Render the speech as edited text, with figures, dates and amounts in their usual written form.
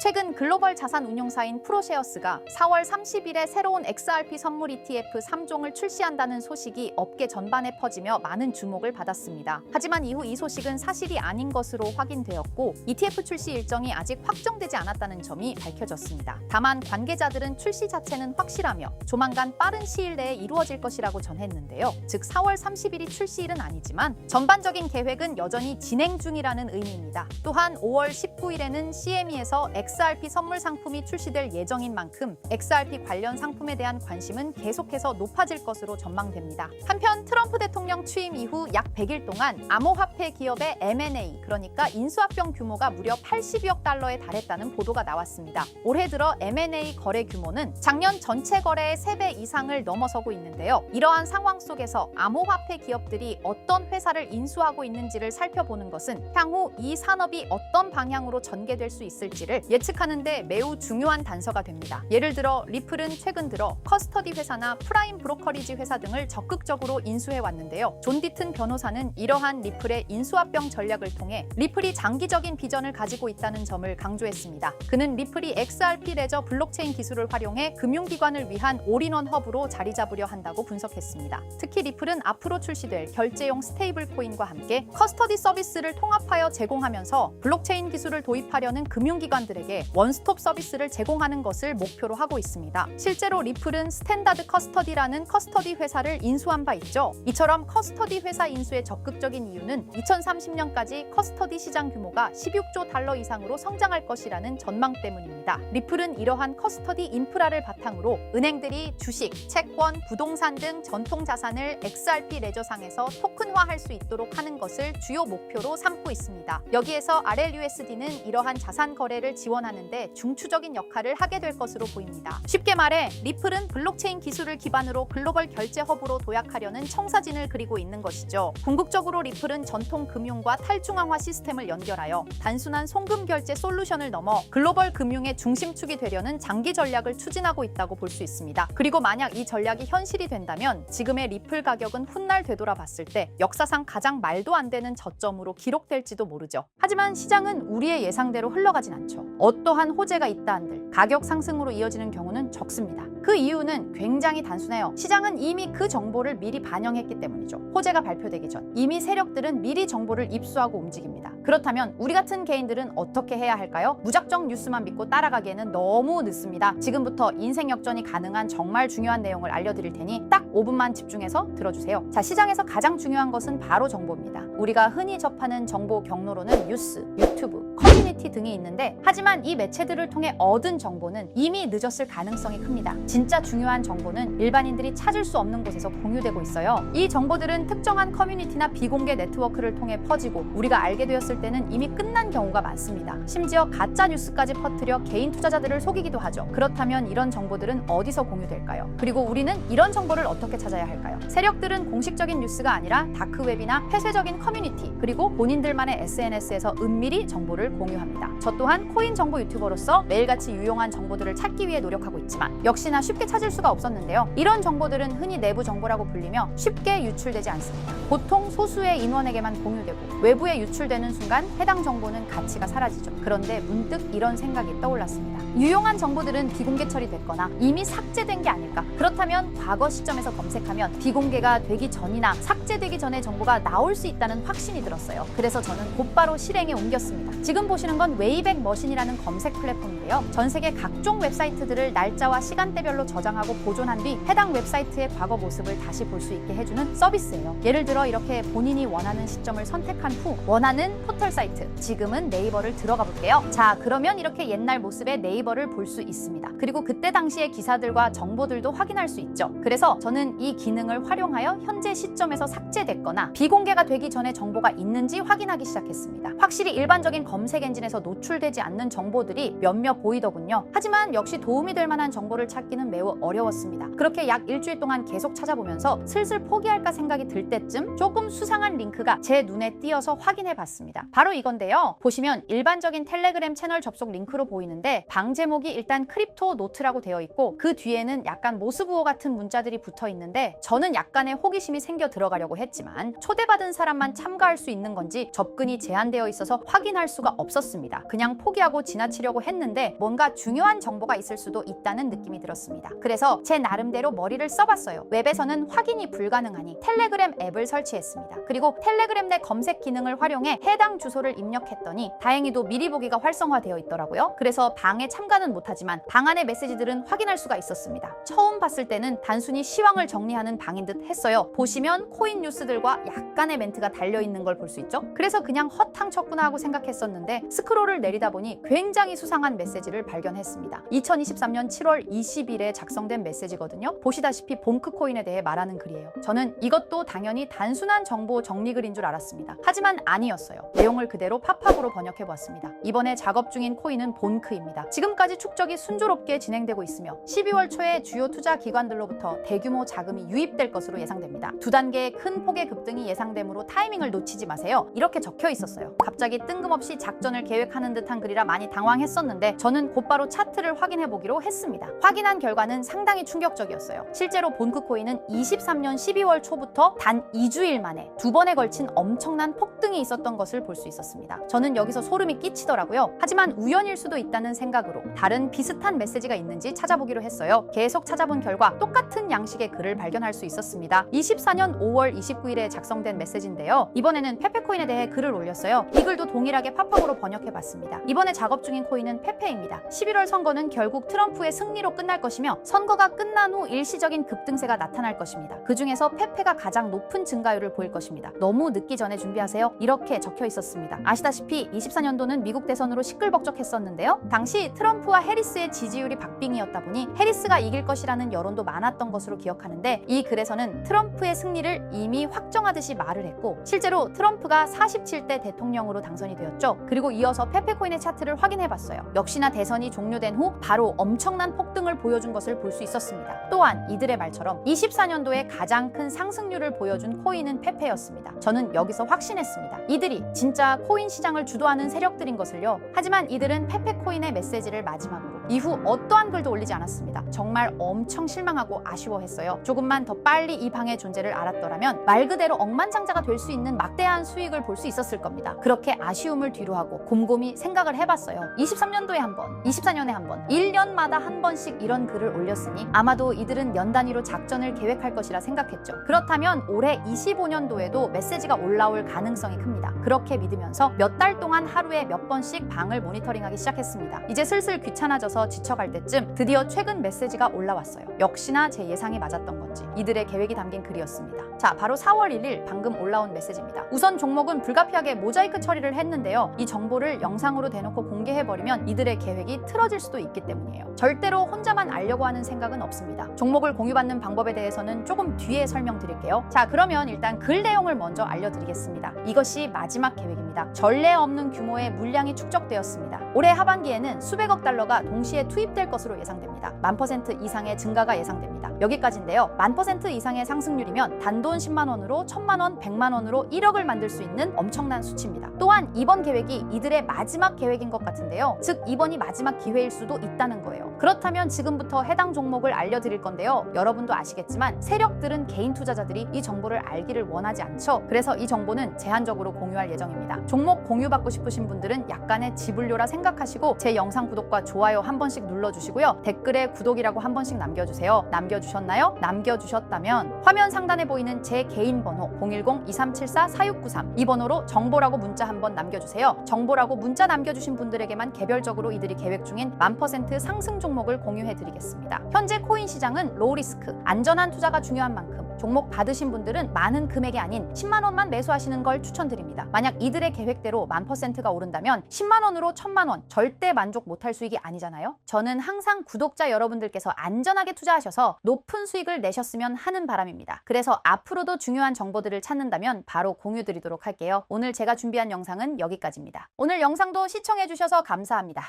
최근 글로벌 자산 운용사인 프로셰어스가 4월 30일에 새로운 XRP 선물 ETF 3종을 출시한다는 소식이 업계 전반에 퍼지며 많은 주목을 받았습니다. 하지만 이후 이 소식은 사실이 아닌 것으로 확인되었고 ETF 출시 일정이 아직 확정되지 않았다는 점이 밝혀졌습니다. 다만 관계자들은 출시 자체는 확실하며 조만간 빠른 시일 내에 이루어질 것이라고 전했는데요. 즉 4월 30일이 출시일은 아니지만 전반적인 계획은 여전히 진행 중이라는 의미입니다. 또한 5월 19일에는 CME에서 XRP 선물 상품이 출시될 예정인 만큼 XRP 관련 상품에 대한 관심은 계속해서 높아질 것으로 전망됩니다. 한편 트럼프 대통령 취임 이후 약 100일 동안 암호화폐 기업의 M&A, 그러니까 인수합병 규모가 무려 80억 달러에 달했다는 보도가 나왔습니다. 올해 들어 M&A 거래 규모는 작년 전체 거래의 3배 이상을 넘어서고 있는데요. 이러한 상황 속에서 암호화폐 기업들이 어떤 회사를 인수하고 있는지를 살펴보는 것은 향후 이 산업이 어떤 방향으로 전개될 수 있을지를 예측하는 데 매우 중요한 단서가 됩니다. 예를 들어 리플은 최근 들어 커스터디 회사나 프라임 브로커리지 회사 등을 적극적으로 인수해 왔는데요. 존 디튼 변호사는 이러한 리플의 인수합병 전략을 통해 리플이 장기적인 비전을 가지고 있다는 점을 강조했습니다. 그는 리플이 XRP 레저 블록체인 기술을 활용해 금융기관을 위한 올인원 허브로 자리 잡으려 한다고 분석했습니다. 특히 리플은 앞으로 출시될 결제용 스테이블 코인과 함께 커스터디 서비스를 통합하여 제공하면서 블록체인 기술을 도입하려는 금융기관들에게 원스톱 서비스를 제공하는 것을 목표로 하고 있습니다. 실제로 리플은 스탠다드 커스터디라는 커스터디 회사를 인수한 바 있죠. 이처럼 커스터디 회사 인수의 적극적인 이유는 2030년까지 커스터디 시장 규모가 16조 달러 이상으로 성장할 것이라는 전망 때문입니다. 리플은 이러한 커스터디 인프라를 바탕으로 은행들이 주식, 채권, 부동산 등 전통 자산을 XRP 레저상에서 토큰화할 수 있도록 하는 것을 주요 목표로 삼고 있습니다. 여기에서 RLUSD는 이러한 자산 거래를 지원하는 데 중추적인 역할을 하게 될 것으로 보입니다. 쉽게 말해 리플은 블록체인 기술을 기반으로 글로벌 결제 허브로 도약하려는 청사진을 그리고 있는 것이죠. 궁극적으로 리플은 전통 금융과 탈중앙화 시스템을 연결하여 단순한 송금 결제 솔루션을 넘어 글로벌 금융의 중심축이 되려는 장기 전략을 추진하고 있다고 볼 수 있습니다. 그리고 만약 이 전략이 현실이 된다면 지금의 리플 가격은 훗날 되돌아봤을 때 역사상 가장 말도 안 되는 저점으로 기록될지도 모르죠. 하지만 시장은 우리의 예상대로 흘러가진 않죠. 어떠한 호재가 있다 한들 가격 상승으로 이어지는 경우는 적습니다. 그 이유는 굉장히 단순해요. 시장은 이미 그 정보를 미리 반영했기 때문이죠. 호재가 발표되기 전 이미 세력들은 미리 정보를 입수하고 움직입니다. 그렇다면 우리 같은 개인들은 어떻게 해야 할까요? 무작정 뉴스만 믿고 따라가기에는 너무 늦습니다. 지금부터 인생 역전이 가능한 정말 중요한 내용을 알려드릴 테니 딱 5분만 집중해서 들어주세요. 자, 시장에서 가장 중요한 것은 바로 정보입니다. 우리가 흔히 접하는 정보 경로로는 뉴스, 유튜브, 커뮤니티 등이 있는데 하지만 이 매체들을 통해 얻은 정보는 이미 늦었을 가능성이 큽니다. 진짜 중요한 정보는 일반인들이 찾을 수 없는 곳에서 공유되고 있어요. 이 정보들은 특정한 커뮤니티나 비공개 네트워크를 통해 퍼지고 우리가 알게 되었을 때는 이미 끝난 경우가 많습니다. 심지어 가짜 뉴스까지 퍼뜨려 개인 투자자들을 속이기도 하죠. 그렇다면 이런 정보들은 어디서 공유될까요? 그리고 우리는 이런 정보를 어떻게 찾아야 할까요? 세력들은 공식적인 뉴스가 아니라 다크웹이나 폐쇄적인 커뮤니티 그리고 본인들만의 SNS에서 은밀히 정보를 공유합니다. 저 또한 코인 정보 유튜버로서 매일같이 유용한 정보들을 찾기 위해 노력하고 있지만 역시나 쉽게 찾을 수가 없었는데요. 이런 정보들은 흔히 내부 정보라고 불리며 쉽게 유출되지 않습니다. 보통 소수의 인원에게만 공유되고 외부에 유출되는 순간 해당 정보는 가치가 사라지죠. 그런데 문득 이런 생각이 떠올랐습니다. 유용한 정보들은 비공개 처리됐거나 이미 삭제된 게 아닐까? 그렇다면 과거 시점에서 검색하면 비공개가 되기 전이나 삭제되기 전에 정보가 나올 수 있다는 확신이 들었어요. 그래서 저는 곧바로 실행에 옮겼습니다. 지금 보시는 건 웨이백 머신이라는 검색 플랫폼인데요. 전 세계 각종 웹사이트들을 날짜와 시간대별로 저장하고 보존한 뒤 해당 웹사이트의 과거 모습을 다시 볼 수 있게 해주는 서비스예요. 예를 들어 이렇게 본인이 원하는 시점을 선택한 후 원하는 포털 사이트, 지금은 네이버를 들어가 볼게요. 자, 그러면 이렇게 옛날 모습의 네이버를 볼 수 있습니다. 그리고 그때 당시의 기사들과 정보들도 확인할 수 있죠. 그래서 저는 이 기능을 활용하여 현재 시점에서 삭제됐거나 비공개가 되기 전에 정보가 있는지 확인하기 시작했습니다. 확실히 일반적인 검색 엔진에서 노출되지 않는 정보들이 몇몇 보이더군요. 하지만 역시 도움이 될 만한 정보를 찾기는 매우 어려웠습니다. 그렇게 약 일주일 동안 계속 찾아보면서 슬슬 포기할까 생각이 들 때쯤 조금 수상한 링크가 제 눈에 띄어서 확인해 봤습니다. 바로 이건데요. 보시면 일반적인 텔레그램 채널 접속 링크로 보이는데 방 제목이 일단 크립토 노트라고 되어 있고 그 뒤에는 약간 모스부호 같은 문자들이 붙어 있는데 저는 약간의 호기심이 생겨 들어가려고 했지만 초대받은 사람만 참가할 수 있는 건지 접근이 제한되어 있어서 확인할 수가 없었습니다. 아니었습니다. 그냥 포기하고 지나치려고 했는데 뭔가 중요한 정보가 있을 수도 있다는 느낌이 들었습니다. 그래서 제 나름대로 머리를 써봤어요. 웹에서는 확인이 불가능하니 텔레그램 앱을 설치했습니다. 그리고 텔레그램 내 검색 기능을 활용해 해당 주소를 입력했더니 다행히도 미리 보기가 활성화되어 있더라고요. 그래서 방에 참가는 못하지만 방 안의 메시지들은 확인할 수가 있었습니다. 처음 봤을 때는 단순히 시황을 정리하는 방인 듯 했어요. 보시면 코인 뉴스들과 약간의 멘트가 달려있는 걸 볼 수 있죠. 그래서 그냥 허탕 쳤구나 하고 생각했었는데 스크롤을 내리다 보니 굉장히 수상한 메시지를 발견했습니다. 2023년 7월 20일에 작성된 메시지거든요. 보시다시피 봉크코인에 대해 말하는 글이에요. 저는 이것도 당연히 단순한 정보 정리글인 줄 알았습니다. 하지만 아니었어요. 내용을 그대로 팝팝으로 번역해보았습니다. 이번에 작업 중인 코인은 본크입니다. 지금까지 축적이 순조롭게 진행되고 있으며 12월 초에 주요 투자 기관들로부터 대규모 자금이 유입될 것으로 예상됩니다. 두 단계의 큰 폭의 급등이 예상되므로 타이밍을 놓치지 마세요. 이렇게 적혀 있었어요. 갑자기 뜬금없이 작전을 계획하는 듯한 글이라 많이 당황했었는데 저는 곧바로 차트를 확인해 보기로 했습니다. 확인한 결과는 상당히 충격적이었어요. 실제로 본크코인은 23년 12월 초부터 단 2주일 만에 두 번에 걸친 엄청난 폭등이 있었던 것을 볼 수 있었습니다. 저는 여기서 소름이 끼치더라고요. 하지만 우연일 수도 있다는 생각으로 다른 비슷한 메시지가 있는지 찾아보기로 했어요. 계속 찾아본 결과 똑같은 양식의 글을 발견할 수 있었습니다. 24년 5월 29일에 작성된 메시지인데요. 이번에는 페페코인에 대해 글을 올렸어요. 이 글도 동일하게 팝팝으로 번역해봤습니다. 이번에 작업 중인 코인은 페페입니다. 11월 선거는 결국 트럼프의 승리로 끝날 것이며 선거가 끝난 후 일시적인 급등세가 나타날 것입니다. 그 중에서 페페가 가장 높은 증가율을 보일 것입니다. 너무 늦기 전에 준비하세요. 이렇게 적혀 있었습니다. 아시다시피 24년도는 미국 대선으로 시끌벅적했었는데요. 당시 트럼프와 해리스의 지지율이 박빙이었다 보니 해리스가 이길 것이라는 여론도 많았던 것으로 기억하는데 이 글에서는 트럼프의 승리를 이미 확정하듯이 말을 했고 실제로 트럼프가 47대 대통령으로 당선이 되었죠. 그리고 이어서 페페코인의 차트를 확인해봤어요. 역시나 대선이 종료된 후 바로 엄청난 폭등을 보여준 것을 볼 수 있었습니다. 또한 이들의 말처럼 24년도에 가장 큰 상승률을 보여준 코인은 페페였습니다. 저는 여기서 확신했습니다. 이들이 진짜 코인 시장을 주도하는 세력들인 것을요. 하지만 이들은 페페코인의 메시지를 마지막으로 이후 어떠한 글도 올리지 않았습니다. 정말 엄청 실망하고 아쉬워했어요. 조금만 더 빨리 이 방의 존재를 알았더라면 말 그대로 억만장자가 될 수 있는 막대한 수익을 볼 수 있었을 겁니다. 그렇게 아쉬움을 뒤로하고 곰곰이 생각을 해봤어요. 23년도에 한 번, 24년에 한 번, 1년마다 한 번씩 이런 글을 올렸으니 아마도 이들은 연 단위로 작전을 계획할 것이라 생각했죠. 그렇다면 올해 25년도에도 메시지가 올라올 가능성이 큽니다. 그렇게 믿으면서 몇 달 동안 하루에 몇 번씩 방을 모니터링하기 시작했습니다. 이제 슬슬 귀찮아져서 지쳐갈 때쯤 드디어 최근 메시지가 올라왔어요. 역시나 제 예상이 맞았던 건지 이들의 계획이 담긴 글이었습니다. 자, 바로 4월 1일 방금 올라온 메시지입니다. 우선 종목은 불가피하게 모자이크 처리를 했는데요. 이 정보를 영상으로 대놓고 공개해버리면 이들의 계획이 틀어질 수도 있기 때문이에요. 절대로 혼자만 알려고 하는 생각은 없습니다. 종목을 공유받는 방법에 대해서는 조금 뒤에 설명드릴게요. 자, 그러면 일단 글 내용을 먼저 알려드리겠습니다. 이것이 마지막 계획입니다. 전례 없는 규모의 물량이 축적되었습니다. 올해 하반기에는 수백억 달러가 동시에 투입될 것으로 예상됩니다. 1000% 이상의 증가가 예상됩니다. 여기까지인데요. 1000% 이상의 상승률이면 단돈 10만 원으로 1000만 원, 100만 원으로 1억을 만들 수 있는 엄청난 수치입니다. 또한 이번 계획이 이들의 마지막 계획인 것 같은데요. 즉 이번이 마지막 기회일 수도 있다는 거예요. 그렇다면 지금부터 해당 종목을 알려드릴 건데요. 여러분도 아시겠지만 세력들은 개인 투자자들이 이 정보를 알기를 원하지 않죠. 그래서 이 정보는 제한적으로 공유할 예정입니다. 종목 공유받고 싶으신 분들은 약간의 지불료라 생각하시고 제 영상 구독과 좋아요 한 번씩 눌러주시고요. 댓글에 구독이라고 한 번씩 남겨주세요. 남겨주셨나요? 남겨주셨다면 화면 상단에 보이는 제 개인 번호 010-2374-4693 이 번호로 정보라고 문자 한번 남겨주세요. 정보라고 문자 남겨주신 분들에게만 개별적으로 이들이 계획 중인 1000% 상승 종목을 공유해드리겠습니다. 현재 코인 시장은 로우리스크, 안전한 투자가 중요한 만큼 종목 받으신 분들은 많은 금액이 아닌 10만 원만 매수하시는 걸 추천드립니다. 만약 이들의 계획대로 1000%가 오른다면 10만 원으로 1000만 원 절대 만족 못할 수익이 아니잖아요. 저는 항상 구독자 여러분들께서 안전하게 투자하셔서 높은 수익을 내셨으면 하는 바람입니다. 그래서 앞으로도 중요한 정보들을 찾는다면 바로 공유드리도록 할게요. 오늘 제가 준비한 영상은 여기까지입니다. 오늘 영상도 시청해주셔서 감사합니다.